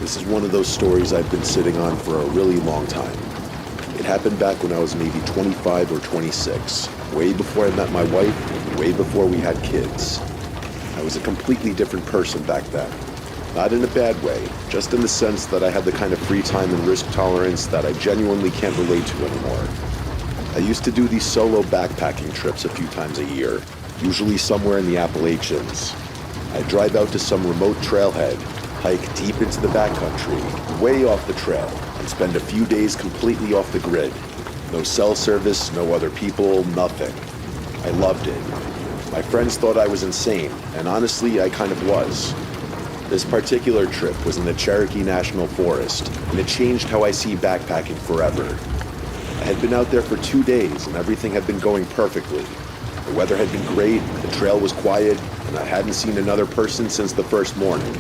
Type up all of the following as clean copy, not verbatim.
This is one of those stories I've been sitting on for a really long time. It happened back when I was maybe 25 or 26, way before I met my wife, way before we had kids. I was a completely different person back then. Not in a bad way, just in the sense that I had the kind of free time and risk tolerance that I genuinely can't relate to anymore. I used to do these solo backpacking trips a few times a year, usually somewhere in the Appalachians. I'd drive out to some remote trailhead, hike deep into the backcountry, way off the trail, and spend a few days completely off the grid. No cell service, no other people, nothing. I loved it. My friends thought I was insane, and honestly, I kind of was. This particular trip was in the Cherokee National Forest, and it changed how I see backpacking forever. I had been out there for 2 days, and everything had been going perfectly. The weather had been great, the trail was quiet, and I hadn't seen another person since the first morning.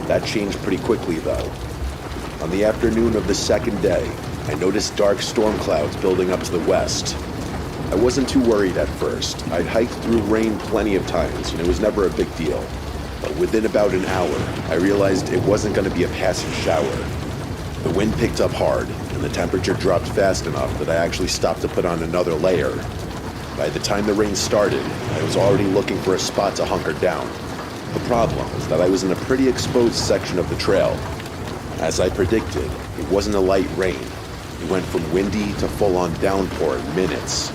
That changed pretty quickly, though. On the afternoon of the second day, I noticed dark storm clouds building up to the west. I wasn't too worried at first. I'd hiked through rain plenty of times, and it was never a big deal. But within about an hour, I realized it wasn't going to be a passing shower. The wind picked up hard, and the temperature dropped fast enough that I actually stopped to put on another layer. By the time the rain started, I was already looking for a spot to hunker down. The problem was that I was in a pretty exposed section of the trail. As I predicted, it wasn't a light rain. It went from windy to full-on downpour in minutes.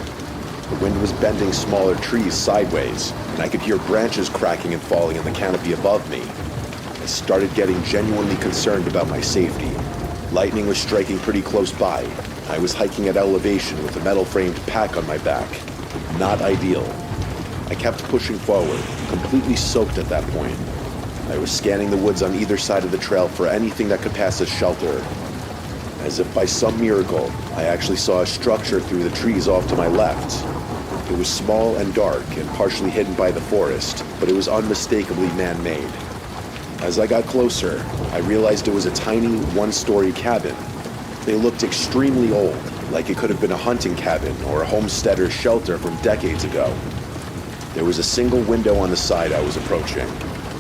The wind was bending smaller trees sideways, and I could hear branches cracking and falling in the canopy above me. I started getting genuinely concerned about my safety. Lightning was striking pretty close by. I was hiking at elevation with a metal-framed pack on my back. Not ideal. I kept pushing forward, completely soaked at that point. I was scanning the woods on either side of the trail for anything that could pass as shelter. As if by some miracle, I actually saw a structure through the trees off to my left. It was small and dark and partially hidden by the forest, but it was unmistakably man-made. As I got closer, I realized it was a tiny one-story cabin. They looked extremely old, like it could have been a hunting cabin or a homesteader's shelter from decades ago. There was a single window on the side I was approaching.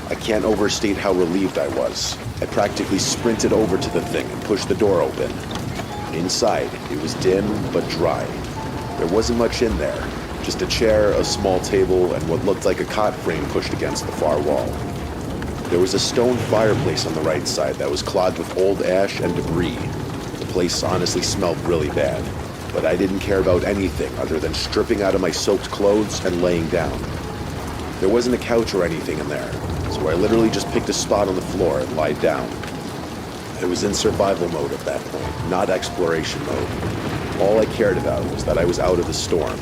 I can't overstate how relieved I was. I practically sprinted over to the thing and pushed the door open. Inside, it was dim but dry. There wasn't much in there, just a chair, a small table, and what looked like a cot frame pushed against the far wall. There was a stone fireplace on the right side that was clogged with old ash and debris. The place honestly smelled really bad, but I didn't care about anything other than stripping out of my soaked clothes and laying down. There wasn't a couch or anything in there, so I literally just picked a spot on the floor and lied down. I was in survival mode at that point, not exploration mode. All I cared about was that I was out of the storm.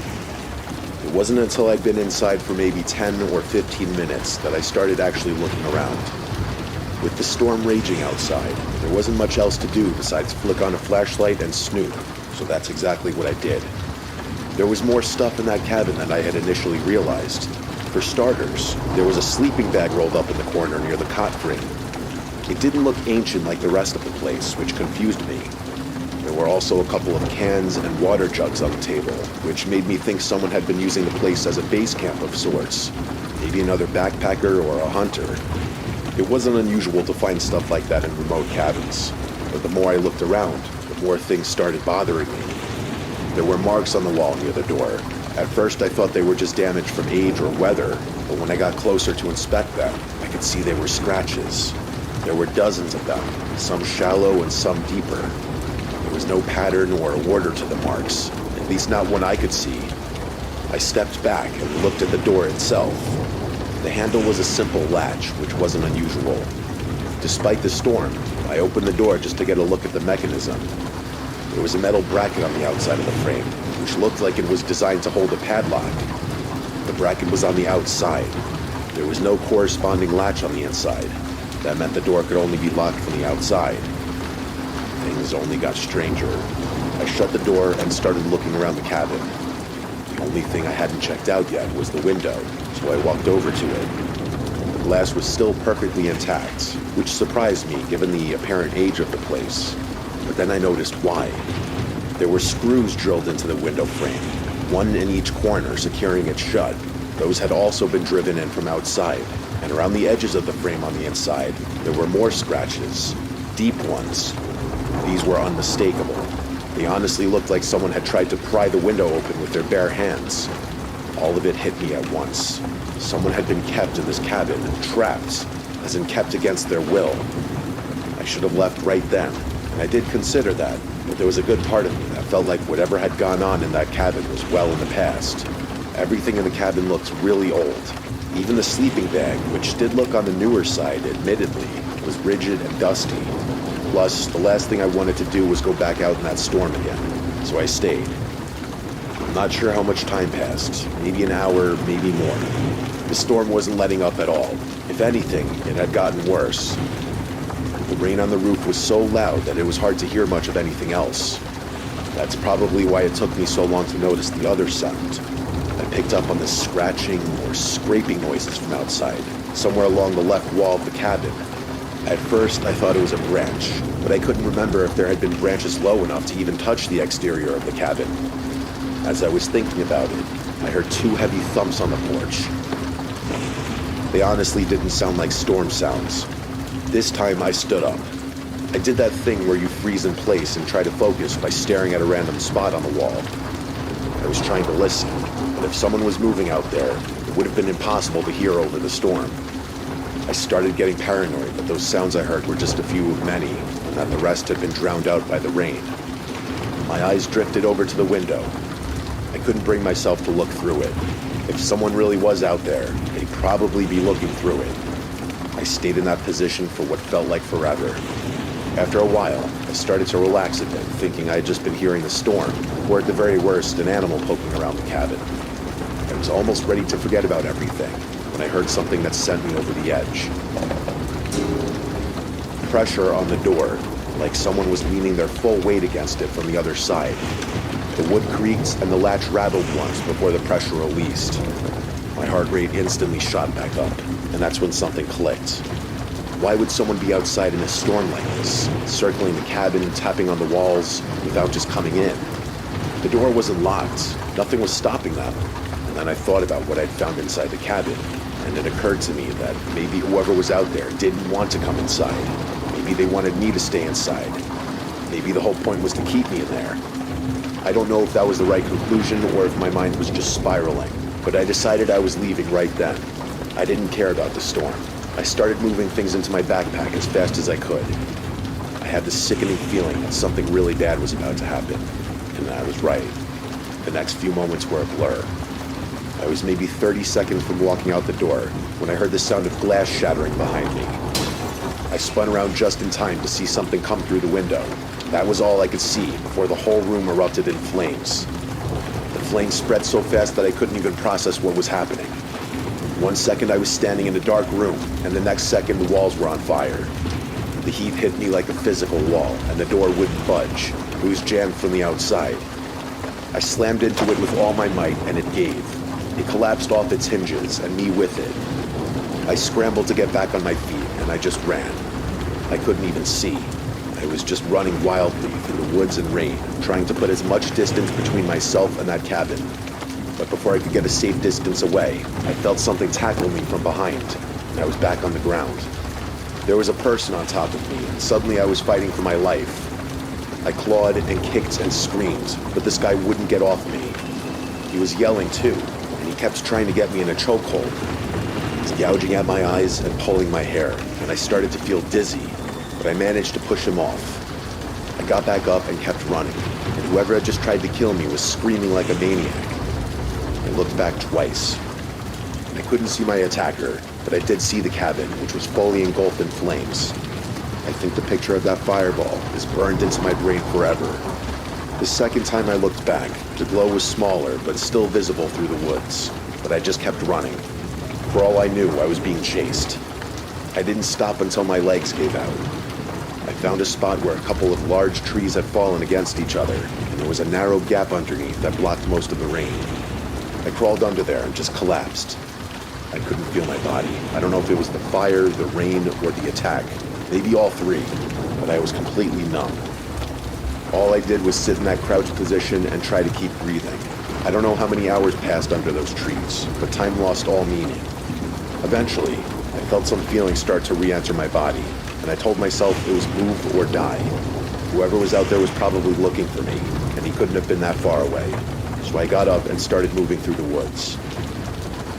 It wasn't until I'd been inside for maybe 10 or 15 minutes that I started actually looking around. With the storm raging outside, there wasn't much else to do besides flick on a flashlight and snoop, so that's exactly what I did. There was more stuff in that cabin than I had initially realized. For starters, there was a sleeping bag rolled up in the corner near the cot frame. It didn't look ancient like the rest of the place, which confused me. There were also a couple of cans and water jugs on the table, which made me think someone had been using the place as a base camp of sorts. Maybe another backpacker or a hunter. It wasn't unusual to find stuff like that in remote cabins, but the more I looked around, the more things started bothering me. There were marks on the wall near the door. At first I thought they were just damage from age or weather, but when I got closer to inspect them, I could see they were scratches. There were dozens of them, some shallow and some deeper. There was no pattern or order to the marks, at least not one I could see. I stepped back and looked at the door itself. The handle was a simple latch, which wasn't unusual. Despite the storm, I opened the door just to get a look at the mechanism. There was a metal bracket on the outside of the frame, which looked like it was designed to hold a padlock. The bracket was on the outside. There was no corresponding latch on the inside. That meant the door could only be locked from the outside. Things only got stranger. I shut the door and started looking around the cabin. The only thing I hadn't checked out yet was the window, so I walked over to it. The glass was still perfectly intact, which surprised me given the apparent age of the place. But then I noticed why. There were screws drilled into the window frame, one in each corner securing it shut. Those had also been driven in from outside, and around the edges of the frame on the inside, there were more scratches. deep ones. These were unmistakable. They honestly looked like someone had tried to pry the window open with their bare hands. All of it hit me at once. Someone had been kept in this cabin, trapped, as in kept against their will. I should have left right then, and I did consider that, but there was a good part of me that felt like whatever had gone on in that cabin was well in the past. Everything in the cabin looked really old. Even the sleeping bag, which did look on the newer side, admittedly, was rigid and dusty. Plus, the last thing I wanted to do was go back out in that storm again, so I stayed. I'm not sure how much time passed, maybe an hour, maybe more. The storm wasn't letting up at all. If anything, it had gotten worse. The rain on the roof was so loud that it was hard to hear much of anything else. That's probably why it took me so long to notice the other sound. I picked up on the scratching or scraping noises from outside, somewhere along the left wall of the cabin. At first, I thought it was a branch, but I couldn't remember if there had been branches low enough to even touch the exterior of the cabin. As I was thinking about it, I heard two heavy thumps on the porch. They honestly didn't sound like storm sounds. This time I stood up. I did that thing where you freeze in place and try to focus by staring at a random spot on the wall. I was trying to listen, but if someone was moving out there, it would have been impossible to hear over the storm. I started getting paranoid that those sounds I heard were just a few of many, and that the rest had been drowned out by the rain. My eyes drifted over to the window. I couldn't bring myself to look through it. If someone really was out there, they'd probably be looking through it. I stayed in that position for what felt like forever. After a while, I started to relax a bit, thinking I had just been hearing the storm, or at the very worst, an animal poking around the cabin. I was almost ready to forget about everything, when I heard something that sent me over the edge. Pressure on the door, like someone was leaning their full weight against it from the other side. The wood creaked and the latch rattled once before the pressure released. My heart rate instantly shot back up, and that's when something clicked. Why would someone be outside in a storm like this, circling the cabin, tapping on the walls, without just coming in? The door wasn't locked. Nothing was stopping them. And then I thought about what I'd found inside the cabin, and it occurred to me that maybe whoever was out there didn't want to come inside. Maybe they wanted me to stay inside. Maybe the whole point was to keep me in there. I don't know if that was the right conclusion or if my mind was just spiraling, but I decided I was leaving right then. I didn't care about the storm. I started moving things into my backpack as fast as I could. I had this sickening feeling that something really bad was about to happen, and I was right. The next few moments were a blur. I was maybe 30 seconds from walking out the door when I heard the sound of glass shattering behind me. I spun around just in time to see something come through the window. That was all I could see before the whole room erupted in flames. The flames spread so fast that I couldn't even process what was happening. 1 second I was standing in a dark room, and the next second the walls were on fire. The heat hit me like a physical wall, and the door wouldn't budge. It was jammed from the outside. I slammed into it with all my might, and it gave. It collapsed off its hinges, and me with it. I scrambled to get back on my feet, and I just ran. I couldn't even see. I was just running wildly through the woods and rain, trying to put as much distance between myself and that cabin. But before I could get a safe distance away, I felt something tackle me from behind, and I was back on the ground. There was a person on top of me, and suddenly I was fighting for my life. I clawed and kicked and screamed, but this guy wouldn't get off me. He was yelling too, and he kept trying to get me in a chokehold. He was gouging at my eyes and pulling my hair, and I started to feel dizzy, but I managed to push him off. I got back up and kept running, and whoever had just tried to kill me was screaming like a maniac. I looked back twice. I couldn't see my attacker, but I did see the cabin, which was fully engulfed in flames. I think the picture of that fireball is burned into my brain forever. The second time I looked back, the glow was smaller, but still visible through the woods. But I just kept running. For all I knew, I was being chased. I didn't stop until my legs gave out. I found a spot where a couple of large trees had fallen against each other, and there was a narrow gap underneath that blocked most of the rain. I crawled under there and just collapsed. I couldn't feel my body. I don't know if it was the fire, the rain, or the attack. Maybe all three, but I was completely numb. All I did was sit in that crouched position and try to keep breathing. I don't know how many hours passed under those trees, but time lost all meaning. Eventually, I felt some feelings start to re-enter my body. and I told myself it was move or die. Whoever was out there was probably looking for me, and he couldn't have been that far away. So I got up and started moving through the woods.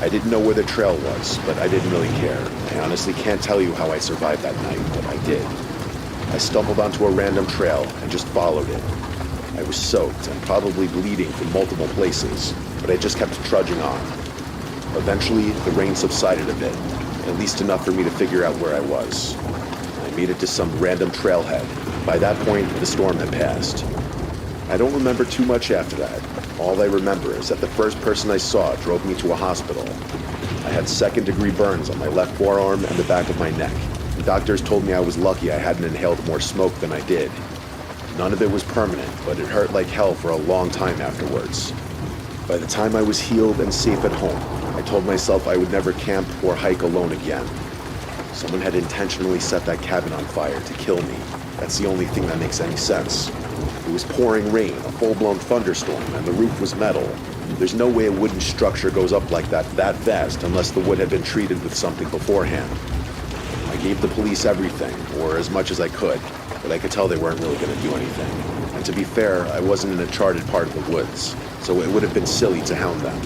I didn't know where the trail was, but I didn't really care. I honestly can't tell you how I survived that night, but I did. I stumbled onto a random trail and just followed it. I was soaked and probably bleeding from multiple places, but I just kept trudging on. Eventually, the rain subsided a bit, at least enough for me to figure out where I was. I made it to some random trailhead. By that point, the storm had passed. I don't remember too much after that. All I remember is that the first person I saw drove me to a hospital. I had second-degree burns on my left forearm and the back of my neck. The doctors told me I was lucky I hadn't inhaled more smoke than I did. None of it was permanent, but it hurt like hell for a long time afterwards. By the time I was healed and safe at home, I told myself I would never camp or hike alone again. Someone had intentionally set that cabin on fire to kill me. That's the only thing that makes any sense. It was pouring rain, a full-blown thunderstorm, and the roof was metal. There's no way a wooden structure goes up like that fast unless the wood had been treated with something beforehand. I gave the police everything, or as much as I could, but I could tell they weren't really going to do anything. And to be fair, I wasn't in a charted part of the woods, so it would have been silly to hound them.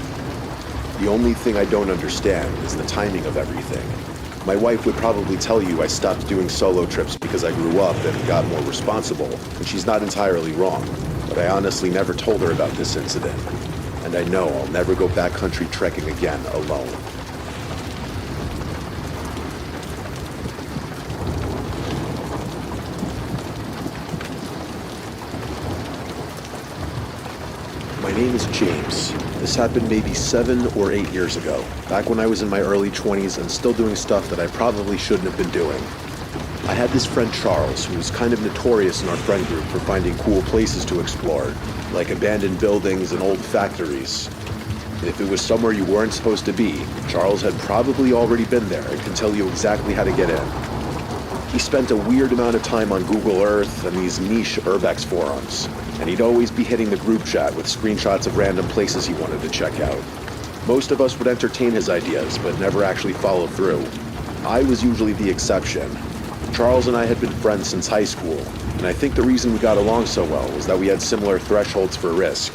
The only thing I don't understand is the timing of everything. My wife would probably tell you I stopped doing solo trips because I grew up and got more responsible, and she's not entirely wrong, but I honestly never told her about this incident. And I know I'll never go backcountry trekking again alone. My name is James. This happened maybe 7 or 8 years ago, back when I was in my early 20s and still doing stuff that I probably shouldn't have been doing. I had this friend Charles, who was kind of notorious in our friend group for finding cool places to explore, like abandoned buildings and old factories. If it was somewhere you weren't supposed to be, Charles had probably already been there and can tell you exactly how to get in. He spent a weird amount of time on Google Earth and these niche urbex forums, and he'd always be hitting the group chat with screenshots of random places he wanted to check out. Most of us would entertain his ideas, but never actually follow through. I was usually the exception. Charles and I had been friends since high school, and I think the reason we got along so well was that we had similar thresholds for risk.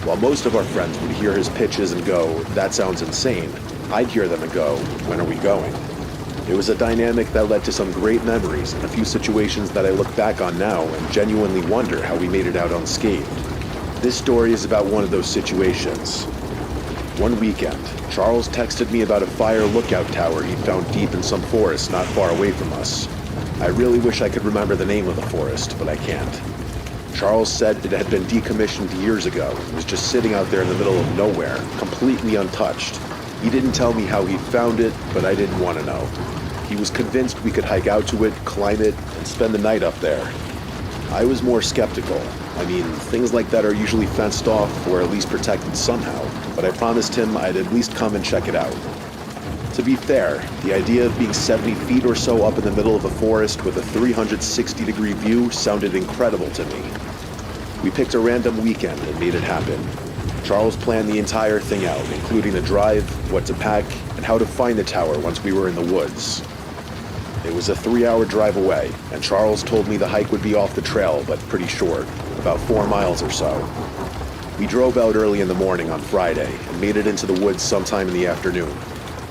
While most of our friends would hear his pitches and go, "That sounds insane," I'd hear them and go, "When are we going?" It was a dynamic that led to some great memories and a few situations that I look back on now and genuinely wonder how we made it out unscathed. This story is about one of those situations. One weekend, Charles texted me about a fire lookout tower he'd found deep in some forest not far away from us. I really wish I could remember the name of the forest, but I can't. Charles said it had been decommissioned years ago and was just sitting out there in the middle of nowhere, completely untouched. He didn't tell me how he found it, but I didn't want to know. He was convinced we could hike out to it, climb it, and spend the night up there. I was more skeptical. I mean, things like that are usually fenced off or at least protected somehow, but I promised him I'd at least come and check it out. To be fair, the idea of being 70 feet or so up in the middle of a forest with a 360-degree view sounded incredible to me. We picked a random weekend and made it happen. Charles planned the entire thing out, including the drive, what to pack, and how to find the tower once we were in the woods. It was a 3-hour drive away, and Charles told me the hike would be off the trail, but pretty short, about 4 miles or so. We drove out early in the morning on Friday and made it into the woods sometime in the afternoon.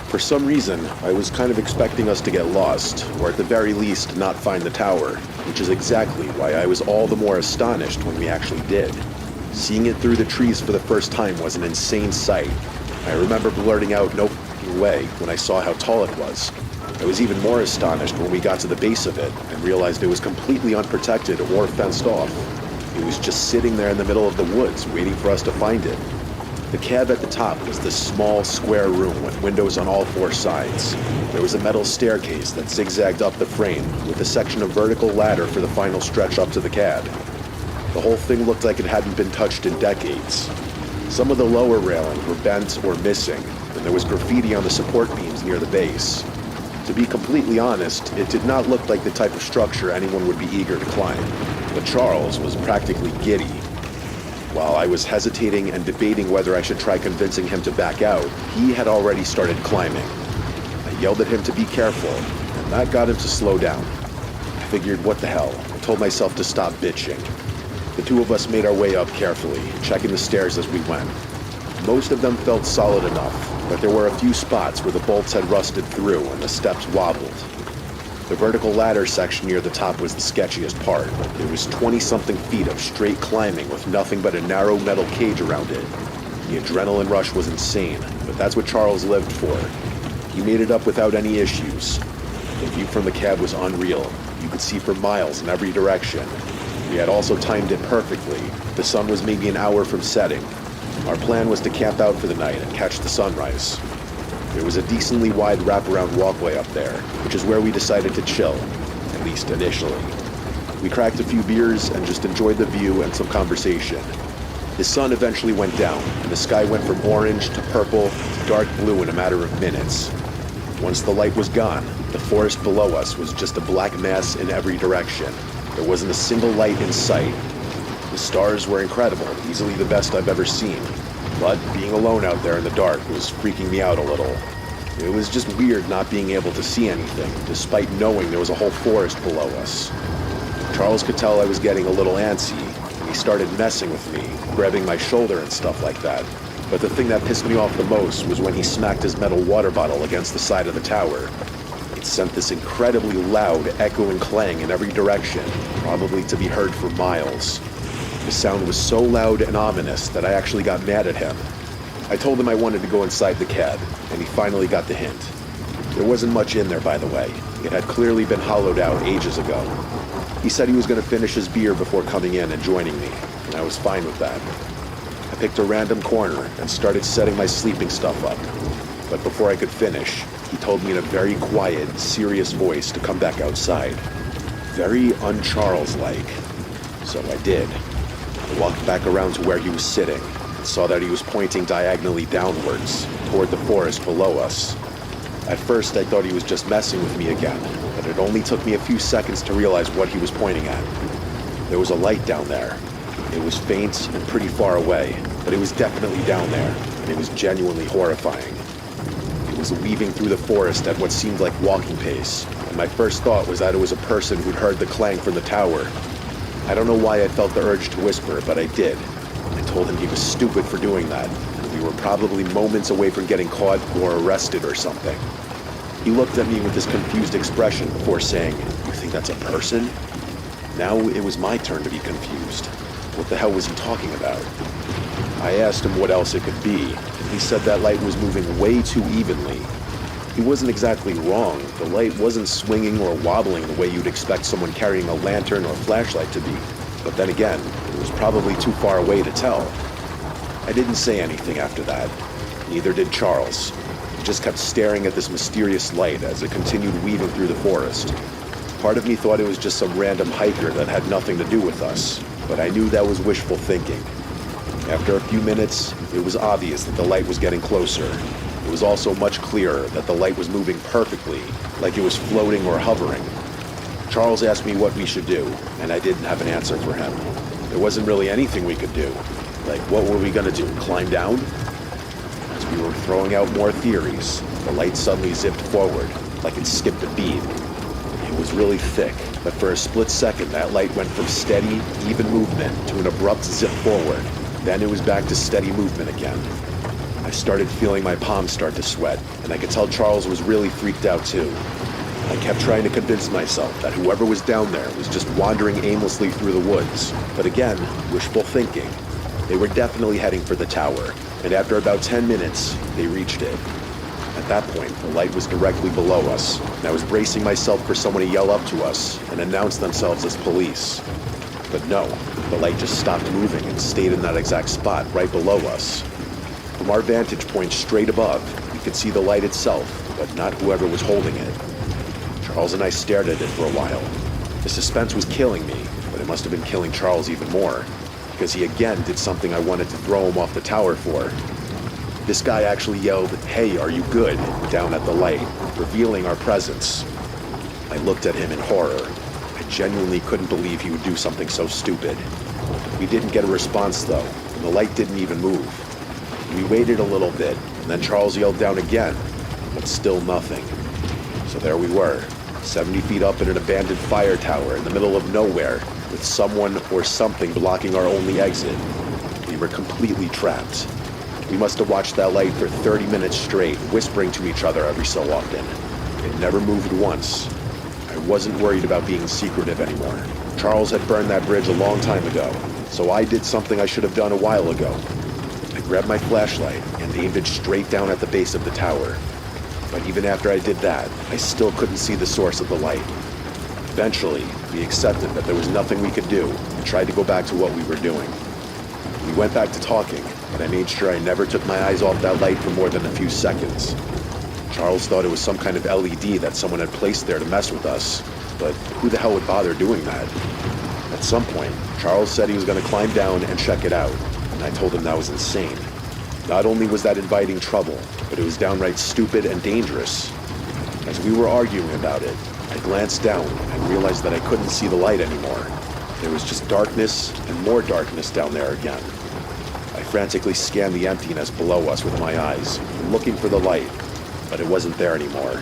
For some reason, I was kind of expecting us to get lost, or at the very least not find the tower, which is exactly why I was all the more astonished when we actually did. Seeing it through the trees for the first time was an insane sight. I remember blurting out, "No f***ing way," when I saw how tall it was. I was even more astonished when we got to the base of it and realized it was completely unprotected or fenced off. It was just sitting there in the middle of the woods, waiting for us to find it. The cab at the top was this small, square room with windows on all 4 sides. There was a metal staircase that zigzagged up the frame, with a section of vertical ladder for the final stretch up to the cab. The whole thing looked like it hadn't been touched in decades. Some of the lower railings were bent or missing, and there was graffiti on the support beams near the base. To be completely honest, it did not look like the type of structure anyone would be eager to climb, but Charles was practically giddy. While I was hesitating and debating whether I should try convincing him to back out, he had already started climbing. I yelled at him to be careful, and that got him to slow down. figured, what the hell, I told myself to stop bitching. The two of us made our way up carefully, checking the stairs as we went. Most of them felt solid enough, but there were a few spots where the bolts had rusted through and the steps wobbled. The vertical ladder section near the top was the sketchiest part. It was 20-something feet of straight climbing with nothing but a narrow metal cage around it. The adrenaline rush was insane, but that's what Charles lived for. He made it up without any issues. The view from the cab was unreal. You could see for miles in every direction. We had also timed it perfectly. The sun was maybe an hour from setting. Our plan was to camp out for the night and catch the sunrise. There was a decently wide wraparound walkway up there, which is where we decided to chill, at least initially. We cracked a few beers and just enjoyed the view and some conversation. The sun eventually went down, and the sky went from orange to purple to dark blue in a matter of minutes. Once the light was gone, the forest below us was just a black mass in every direction. There wasn't a single light in sight. The stars were incredible, easily the best I've ever seen. But being alone out there in the dark was freaking me out a little. It was just weird not being able to see anything, despite knowing there was a whole forest below us. Charles could tell I was getting a little antsy, and he started messing with me, grabbing my shoulder and stuff like that. But the thing that pissed me off the most was when he smacked his metal water bottle against the side of the tower. It sent this incredibly loud, echoing clang in every direction, probably to be heard for miles. The sound was so loud and ominous that I actually got mad at him. I told him I wanted to go inside the cab, and he finally got the hint. There wasn't much in there, by the way. It had clearly been hollowed out ages ago. He said he was going to finish his beer before coming in and joining me, and I was fine with that. I picked a random corner and started setting my sleeping stuff up. But before I could finish, he told me in a very quiet, serious voice to come back outside. Very un-Charles-like. So I did. I walked back around to where he was sitting and saw that he was pointing diagonally downwards, toward the forest below us. At first, I thought he was just messing with me again, but it only took me a few seconds to realize what he was pointing at. There was a light down there. It was faint and pretty far away, but it was definitely down there, and it was genuinely horrifying. It was weaving through the forest at what seemed like walking pace, and my first thought was that it was a person who'd heard the clang from the tower. I don't know why I felt the urge to whisper, but I did. I told him he was stupid for doing that, and we were probably moments away from getting caught or arrested or something. He looked at me with this confused expression before saying, "You think that's a person?" Now it was my turn to be confused. What the hell was he talking about? I asked him what else it could be, and he said that light was moving way too evenly. He wasn't exactly wrong. The light wasn't swinging or wobbling the way you'd expect someone carrying a lantern or flashlight to be. But then again, it was probably too far away to tell. I didn't say anything after that. Neither did Charles. He just kept staring at this mysterious light as it continued weaving through the forest. Part of me thought it was just some random hiker that had nothing to do with us, but I knew that was wishful thinking. After a few minutes, it was obvious that the light was getting closer. It was also much clearer that the light was moving perfectly, like it was floating or hovering. Charles asked me what we should do, and I didn't have an answer for him. There wasn't really anything we could do. Like, what were we gonna do, climb down? As we were throwing out more theories, the light suddenly zipped forward, like it skipped a beat. It was really thick, but for a split second that light went from steady, even movement to an abrupt zip forward. Then it was back to steady movement again. I started feeling my palms start to sweat, and I could tell Charles was really freaked out too. I kept trying to convince myself that whoever was down there was just wandering aimlessly through the woods. But again, wishful thinking. They were definitely heading for the tower, and after about 10 minutes, they reached it. At that point, the light was directly below us, and I was bracing myself for someone to yell up to us and announce themselves as police. But no, the light just stopped moving and stayed in that exact spot right below us. From our vantage point straight above, we could see the light itself, but not whoever was holding it. Charles and I stared at it for a while. The suspense was killing me, but it must have been killing Charles even more, because he again did something I wanted to throw him off the tower for. This guy actually yelled, "Hey, are you good?" down at the light, revealing our presence. I looked at him in horror. I genuinely couldn't believe he would do something so stupid. We didn't get a response though, and the light didn't even move. We waited a little bit, and then Charles yelled down again, but still nothing. So there we were, 70 feet up in an abandoned fire tower in the middle of nowhere, with someone or something blocking our only exit. We were completely trapped. We must have watched that light for 30 minutes straight, whispering to each other every so often. It never moved once. I wasn't worried about being secretive anymore. Charles had burned that bridge a long time ago, so I did something I should have done a while ago. I grabbed my flashlight and aimed it straight down at the base of the tower. But even after I did that, I still couldn't see the source of the light. Eventually, we accepted that there was nothing we could do and tried to go back to what we were doing. We went back to talking, and I made sure I never took my eyes off that light for more than a few seconds. Charles thought it was some kind of LED that someone had placed there to mess with us, but who the hell would bother doing that? At some point, Charles said he was going to climb down and check it out, and I told him that was insane. Not only was that inviting trouble, but it was downright stupid and dangerous. As we were arguing about it, I glanced down and realized that I couldn't see the light anymore. There was just darkness and more darkness down there again. I frantically scanned the emptiness below us with my eyes, looking for the light, but it wasn't there anymore.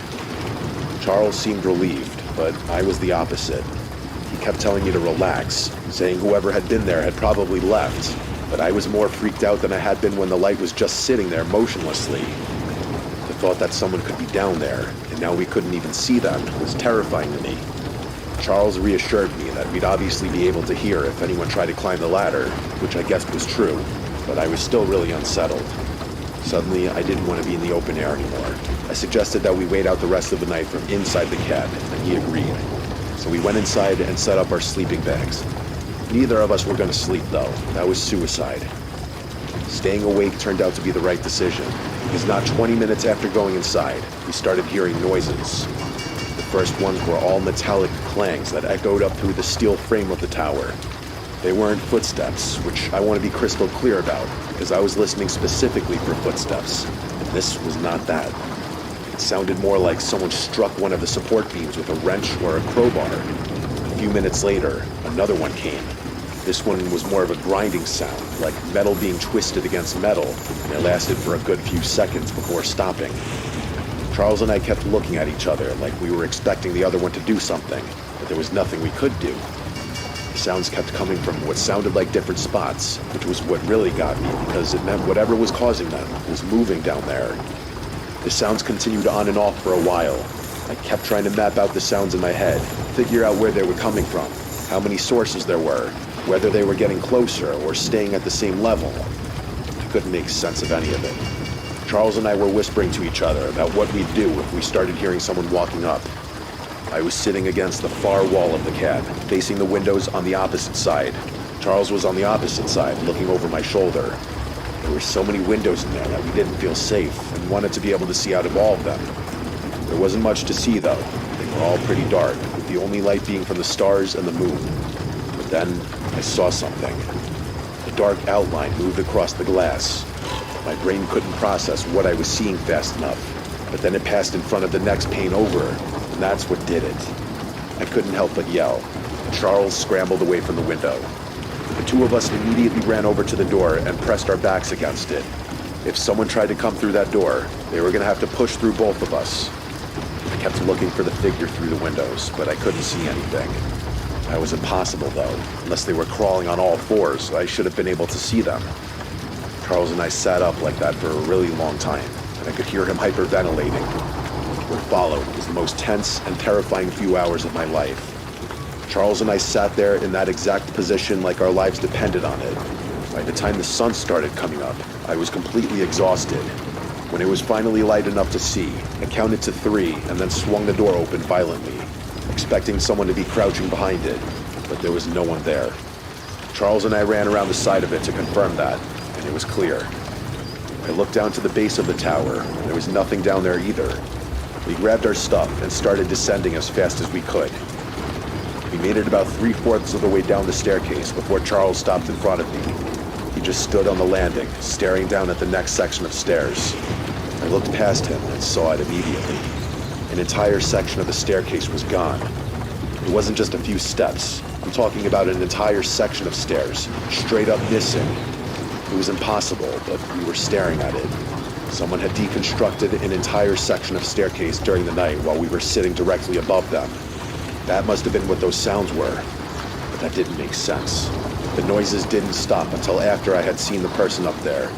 Charles seemed relieved, but I was the opposite. He kept telling me to relax, saying whoever had been there had probably left, but I was more freaked out than I had been when the light was just sitting there motionlessly. The thought that someone could be down there, and now we couldn't even see them, was terrifying to me. Charles reassured me that we'd obviously be able to hear if anyone tried to climb the ladder, which I guessed was true, but I was still really unsettled. Suddenly, I didn't want to be in the open air anymore. I suggested that we wait out the rest of the night from inside the cab, and he agreed. So we went inside and set up our sleeping bags. Neither of us were going to sleep, though. That was suicide. Staying awake turned out to be the right decision, because not 20 minutes after going inside, we started hearing noises. The first ones were all metallic clangs that echoed up through the steel frame of the tower. They weren't footsteps, which I want to be crystal clear about, because I was listening specifically for footsteps, and this was not that. It sounded more like someone struck one of the support beams with a wrench or a crowbar. A few minutes later, another one came. This one was more of a grinding sound, like metal being twisted against metal, and it lasted for a good few seconds before stopping. Charles and I kept looking at each other like we were expecting the other one to do something, but there was nothing we could do. The sounds kept coming from what sounded like different spots, which was what really got me, because it meant whatever was causing them was moving down there. The sounds continued on and off for a while. I kept trying to map out the sounds in my head, figure out where they were coming from, how many sources there were, whether they were getting closer or staying at the same level. I couldn't make sense of any of it. Charles and I were whispering to each other about what we'd do if we started hearing someone walking up. I was sitting against the far wall of the cab, facing the windows on the opposite side. Charles was on the opposite side, looking over my shoulder. There were so many windows in there that we didn't feel safe and wanted to be able to see out of all of them. There wasn't much to see, though. They were all pretty dark, with the only light being from the stars and the moon. But then, I saw something. A dark outline moved across the glass. My brain couldn't process what I was seeing fast enough, but then it passed in front of the next pane over, and that's what did it. I couldn't help but yell. Charles scrambled away from the window. The two of us immediately ran over to the door and pressed our backs against it. If someone tried to come through that door, they were going to have to push through both of us. I kept looking for the figure through the windows, but I couldn't see anything. That was impossible, though. Unless they were crawling on all fours, I should have been able to see them. Charles and I sat up like that for a really long time, and I could hear him hyperventilating. What followed was the most tense and terrifying few hours of my life. Charles and I sat there in that exact position like our lives depended on it. By the time the sun started coming up, I was completely exhausted. When it was finally light enough to see, I counted to 3 and then swung the door open violently, expecting someone to be crouching behind it, but there was no one there. Charles and I ran around the side of it to confirm that, and it was clear. I looked down to the base of the tower, and there was nothing down there either. We grabbed our stuff and started descending as fast as we could. We made it about 3/4 of the way down the staircase before Charles stopped in front of me. He just stood on the landing, staring down at the next section of stairs. I looked past him and saw it immediately. An entire section of the staircase was gone. It wasn't just a few steps. I'm talking about an entire section of stairs, straight up missing. It was impossible, but we were staring at it. Someone had deconstructed an entire section of staircase during the night while we were sitting directly above them. That must have been what those sounds were, but that didn't make sense. The noises didn't stop until after I had seen the person up there.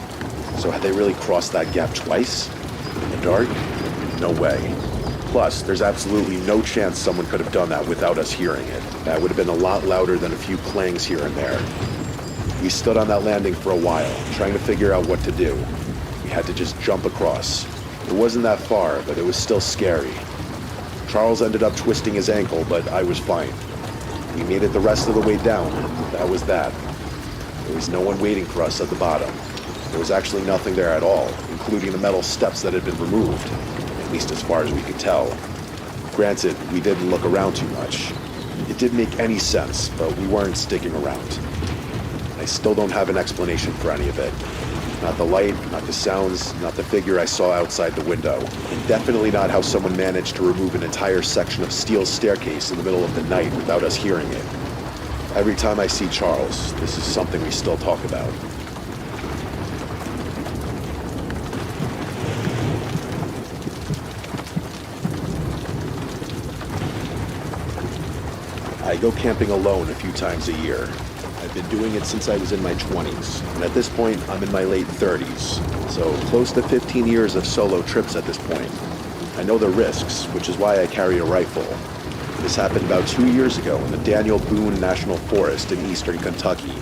So had they really crossed that gap twice? In the dark? No way. Plus, there's absolutely no chance someone could have done that without us hearing it. That would have been a lot louder than a few clangs here and there. We stood on that landing for a while, trying to figure out what to do. We had to just jump across. It wasn't that far, but it was still scary. Charles ended up twisting his ankle, but I was fine. We made it the rest of the way down, and that was that. There was no one waiting for us at the bottom. There was actually nothing there at all, including the metal steps that had been removed, at least as far as we could tell. Granted, we didn't look around too much. It didn't make any sense, but we weren't sticking around. I still don't have an explanation for any of it. Not the light, not the sounds, not the figure I saw outside the window, and definitely not how someone managed to remove an entire section of steel staircase in the middle of the night without us hearing it. Every time I see Charles, this is something we still talk about. I go camping alone a few times a year. I've been doing it since I was in my 20s, and at this point, I'm in my late 30s, so close to 15 years of solo trips at this point. I know the risks, which is why I carry a rifle. This happened about 2 years ago in the Daniel Boone National Forest in eastern Kentucky.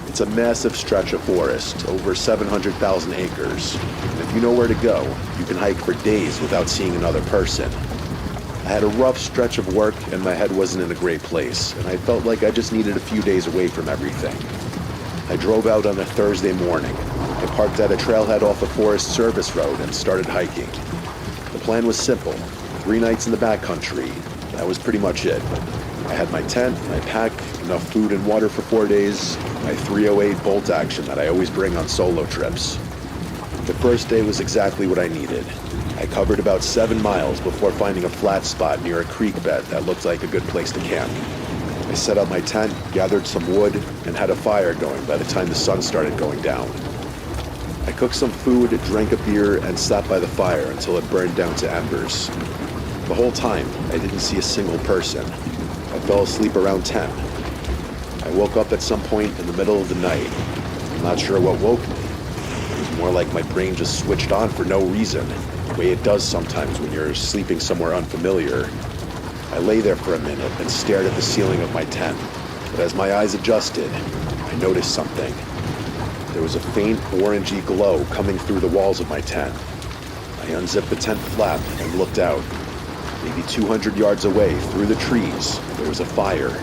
It's a massive stretch of forest, over 700,000 acres, and if you know where to go, you can hike for days without seeing another person. I had a rough stretch of work and my head wasn't in a great place, and I felt like I just needed a few days away from everything. I drove out on a Thursday morning. I parked at a trailhead off a Forest Service road and started hiking. The plan was simple: 3 nights in the backcountry. That was pretty much it. I had my tent, my pack, enough food and water for 4 days, my .308 bolt action that I always bring on solo trips. The first day was exactly what I needed. I covered about 7 miles before finding a flat spot near a creek bed that looked like a good place to camp. I set up my tent, gathered some wood, and had a fire going by the time the sun started going down. I cooked some food, drank a beer, and sat by the fire until it burned down to embers. The whole time, I didn't see a single person. I fell asleep around 10. I woke up at some point in the middle of the night. I'm not sure what woke me. It was more like my brain just switched on for no reason, the way it does sometimes when you're sleeping somewhere unfamiliar. I lay there for a minute and stared at the ceiling of my tent, but as my eyes adjusted, I noticed something. There was a faint orangey glow coming through the walls of my tent. I unzipped the tent flap and looked out. Maybe 200 yards away, through the trees, there was a fire.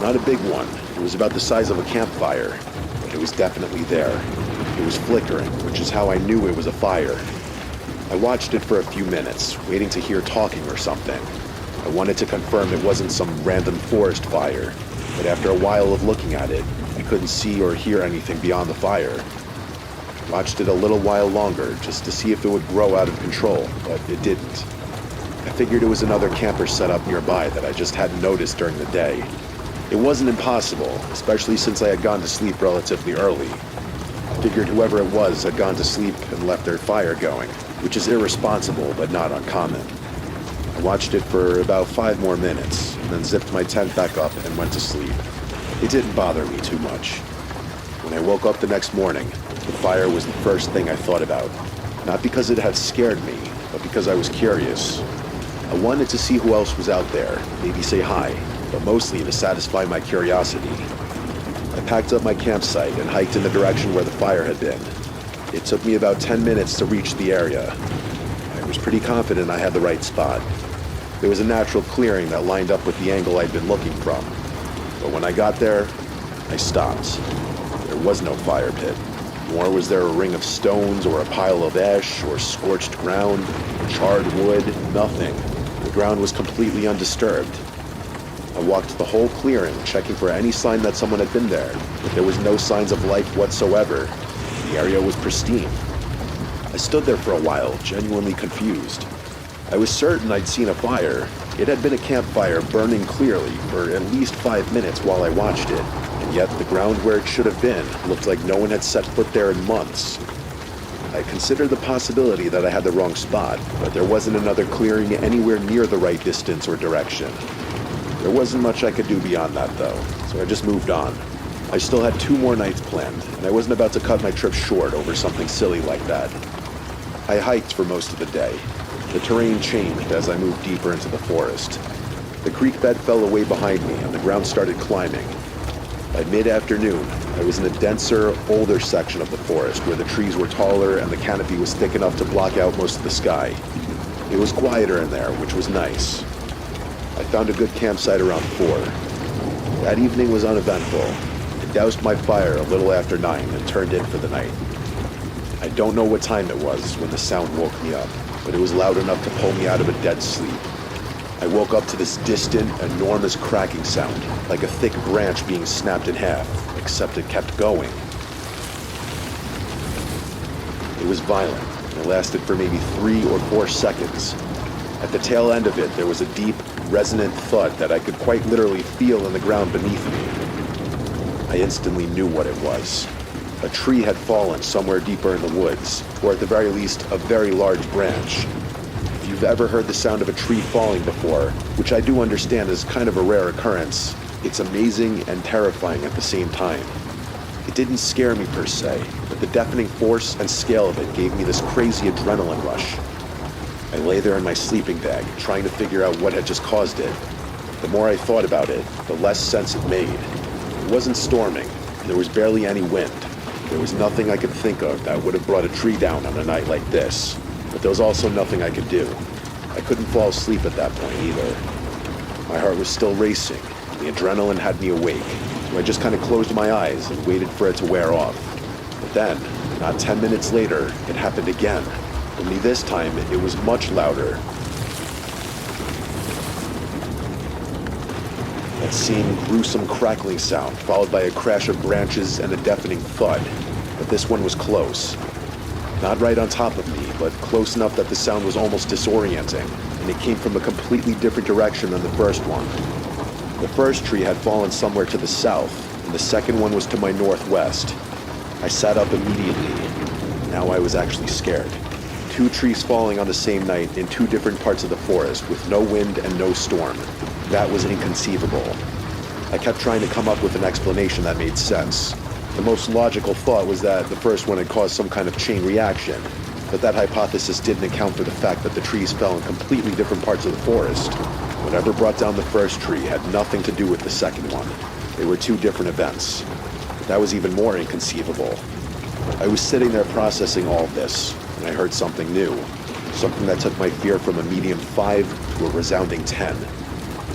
Not a big one. It was about the size of a campfire, but it was definitely there. It was flickering, which is how I knew it was a fire. I watched it for a few minutes, waiting to hear talking or something. I wanted to confirm it wasn't some random forest fire, but after a while of looking at it, I couldn't see or hear anything beyond the fire. I watched it a little while longer, just to see if it would grow out of control, but it didn't. I figured it was another camper set up nearby that I just hadn't noticed during the day. It wasn't impossible, especially since I had gone to sleep relatively early. I figured whoever it was had gone to sleep and left their fire going, which is irresponsible but not uncommon. I watched it for about 5 more minutes, and then zipped my tent back up and went to sleep. It didn't bother me too much. When I woke up the next morning, the fire was the first thing I thought about. Not because it had scared me, but because I was curious. I wanted to see who else was out there, maybe say hi, but mostly to satisfy my curiosity. I packed up my campsite and hiked in the direction where the fire had been. It took me about 10 minutes to reach the area. I was pretty confident I had the right spot. There was a natural clearing that lined up with the angle I'd been looking from. But when I got there, I stopped. There was no fire pit, nor was there a ring of stones or a pile of ash or scorched ground, charred wood, nothing. The ground was completely undisturbed. I walked the whole clearing, checking for any sign that someone had been there, but there was no signs of life whatsoever. The area was pristine. I stood there for a while, genuinely confused. I was certain I'd seen a fire. It had been a campfire burning clearly for at least 5 minutes while I watched it, and yet the ground where it should have been looked like no one had set foot there in months. I considered the possibility that I had the wrong spot, but there wasn't another clearing anywhere near the right distance or direction. There wasn't much I could do beyond that, though, so I just moved on. I still had 2 more nights planned, and I wasn't about to cut my trip short over something silly like that. I hiked for most of the day. The terrain changed as I moved deeper into the forest. The creek bed fell away behind me, and the ground started climbing. By mid-afternoon, I was in a denser, older section of the forest where the trees were taller and the canopy was thick enough to block out most of the sky. It was quieter in there, which was nice. I found a good campsite around 4. That evening was uneventful. I doused my fire a little after 9 and turned in for the night. I don't know what time it was when the sound woke me up, but it was loud enough to pull me out of a dead sleep. I woke up to this distant, enormous cracking sound, like a thick branch being snapped in half, except it kept going. It was violent, and it lasted for maybe 3 or 4 seconds. At the tail end of it, there was a deep, resonant thud that I could quite literally feel in the ground beneath me. I instantly knew what it was. A tree had fallen somewhere deeper in the woods, or at the very least, a very large branch. If you've ever heard the sound of a tree falling before, which I do understand is kind of a rare occurrence, it's amazing and terrifying at the same time. It didn't scare me per se, but the deafening force and scale of it gave me this crazy adrenaline rush. I lay there in my sleeping bag, trying to figure out what had just caused it. The more I thought about it, the less sense it made. It wasn't storming, and there was barely any wind. There was nothing I could think of that would have brought a tree down on a night like this. But there was also nothing I could do. I couldn't fall asleep at that point either. My heart was still racing. The adrenaline had me awake, so I just kind of closed my eyes and waited for it to wear off. But then, not 10 minutes later, it happened again. Only this time, it was much louder. That same gruesome crackling sound, followed by a crash of branches and a deafening thud. But this one was close. Not right on top of me, but close enough that the sound was almost disorienting, and it came from a completely different direction than the first one. The first tree had fallen somewhere to the south, and the second one was to my northwest. I sat up immediately. Now I was actually scared. 2 trees falling on the same night in 2 different parts of the forest with no wind and no storm. That was inconceivable. I kept trying to come up with an explanation that made sense. The most logical thought was that the first one had caused some kind of chain reaction, but that hypothesis didn't account for the fact that the trees fell in completely different parts of the forest. Whatever brought down the first tree had nothing to do with the second one. They were 2 different events. But that was even more inconceivable. I was sitting there processing all this, and I heard something new. Something that took my fear from a medium 5 to a resounding 10.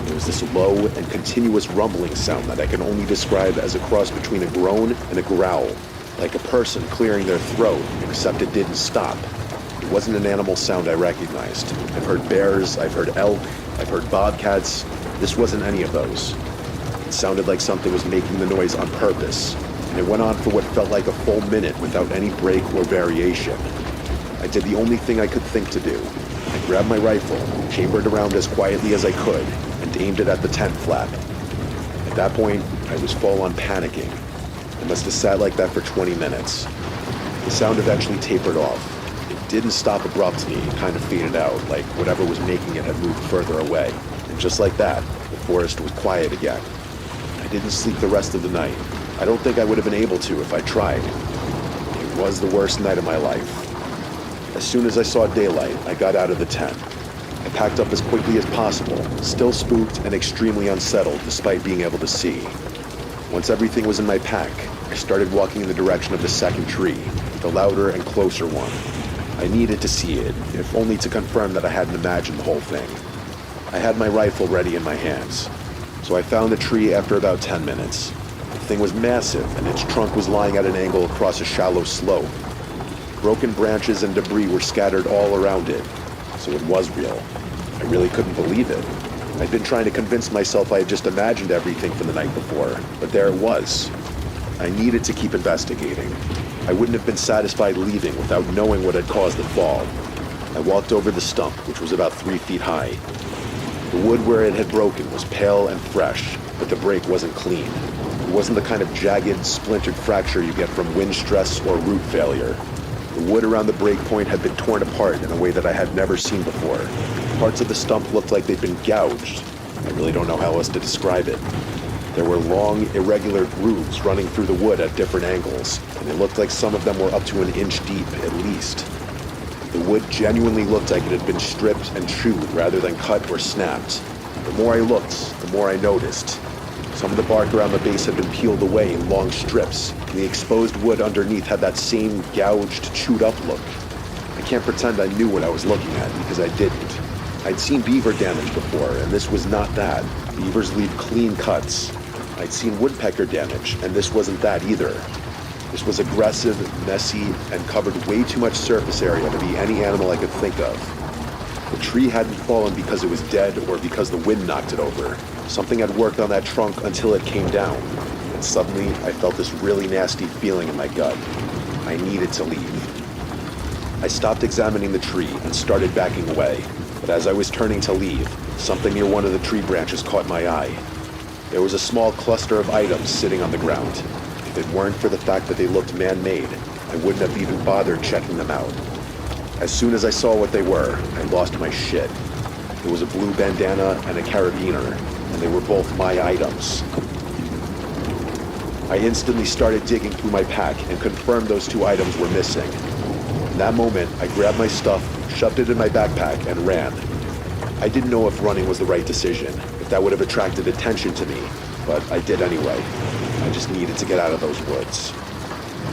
It was this low and continuous rumbling sound that I can only describe as a cross between a groan and a growl, like a person clearing their throat, except it didn't stop. It wasn't an animal sound I recognized. I've heard bears, I've heard elk, I've heard bobcats. This wasn't any of those. It sounded like something was making the noise on purpose, and it went on for what felt like a full minute without any break or variation. I did the only thing I could think to do. I grabbed my rifle, chambered around as quietly as I could, and aimed it at the tent flap. At that point, I was full on panicking. I must have sat like that for 20 minutes. The sound eventually tapered off. It didn't stop abruptly, it kind of faded out, like whatever was making it had moved further away. And just like that, the forest was quiet again. I didn't sleep the rest of the night. I don't think I would have been able to if I tried. It was the worst night of my life. As soon as I saw daylight, I got out of the tent. I packed up as quickly as possible, still spooked and extremely unsettled despite being able to see. Once everything was in my pack, I started walking in the direction of the second tree, the louder and closer one. I needed to see it, if only to confirm that I hadn't imagined the whole thing. I had my rifle ready in my hands, so I found the tree after about 10 minutes. The thing was massive, and its trunk was lying at an angle across a shallow slope. Broken branches and debris were scattered all around it, so it was real. I really couldn't believe it. I'd been trying to convince myself I had just imagined everything from the night before, but there it was. I needed to keep investigating. I wouldn't have been satisfied leaving without knowing what had caused the fall. I walked over the stump, which was about 3 feet high. The wood where it had broken was pale and fresh, but the break wasn't clean. It wasn't the kind of jagged, splintered fracture you get from wind stress or root failure. The wood around the break point had been torn apart in a way that I had never seen before. Parts of the stump looked like they'd been gouged. I really don't know how else to describe it. There were long, irregular grooves running through the wood at different angles, and it looked like some of them were up to an inch deep at least. The wood genuinely looked like it had been stripped and chewed rather than cut or snapped. The more I looked, the more I noticed. Some of the bark around the base had been peeled away in long strips, and the exposed wood underneath had that same gouged, chewed-up look. I can't pretend I knew what I was looking at, because I didn't. I'd seen beaver damage before, and this was not that. Beavers leave clean cuts. I'd seen woodpecker damage, and this wasn't that either. This was aggressive, messy, and covered way too much surface area to be any animal I could think of. The tree hadn't fallen because it was dead or because the wind knocked it over. Something had worked on that trunk until it came down, and suddenly I felt this really nasty feeling in my gut. I needed to leave. I stopped examining the tree and started backing away, but as I was turning to leave, something near one of the tree branches caught my eye. There was a small cluster of items sitting on the ground. If it weren't for the fact that they looked man-made, I wouldn't have even bothered checking them out. As soon as I saw what they were, I lost my shit. It was a blue bandana and a carabiner, and they were both my items. I instantly started digging through my pack and confirmed those two items were missing. In that moment, I grabbed my stuff, shoved it in my backpack, and ran. I didn't know if running was the right decision, if that would have attracted attention to me, but I did anyway. I just needed to get out of those woods.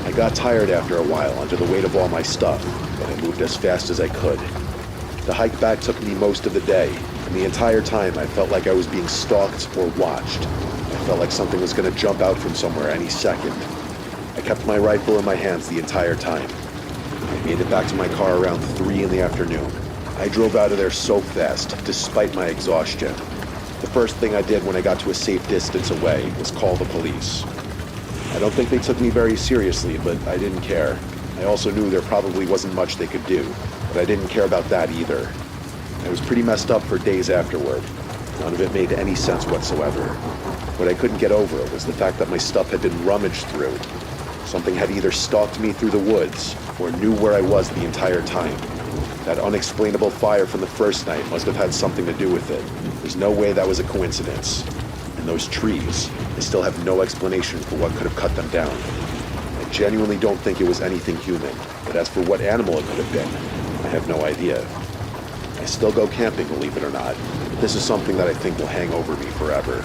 I got tired after a while under the weight of all my stuff, but I moved as fast as I could. The hike back took me most of the day, and the entire time I felt like I was being stalked or watched. I felt like something was going to jump out from somewhere any second. I kept my rifle in my hands the entire time. I made it back to my car around 3 in the afternoon. I drove out of there so fast, despite my exhaustion. The first thing I did when I got to a safe distance away was call the police. I don't think they took me very seriously, but I didn't care. I also knew there probably wasn't much they could do, but I didn't care about that either. I was pretty messed up for days afterward. None of it made any sense whatsoever. What I couldn't get over was the fact that my stuff had been rummaged through. Something had either stalked me through the woods, or knew where I was the entire time. That unexplainable fire from the first night must have had something to do with it. There's no way that was a coincidence. And those trees, I still have no explanation for what could have cut them down. I genuinely don't think it was anything human, but as for what animal it could have been, I have no idea. I still go camping, believe it or not, but this is something that I think will hang over me forever.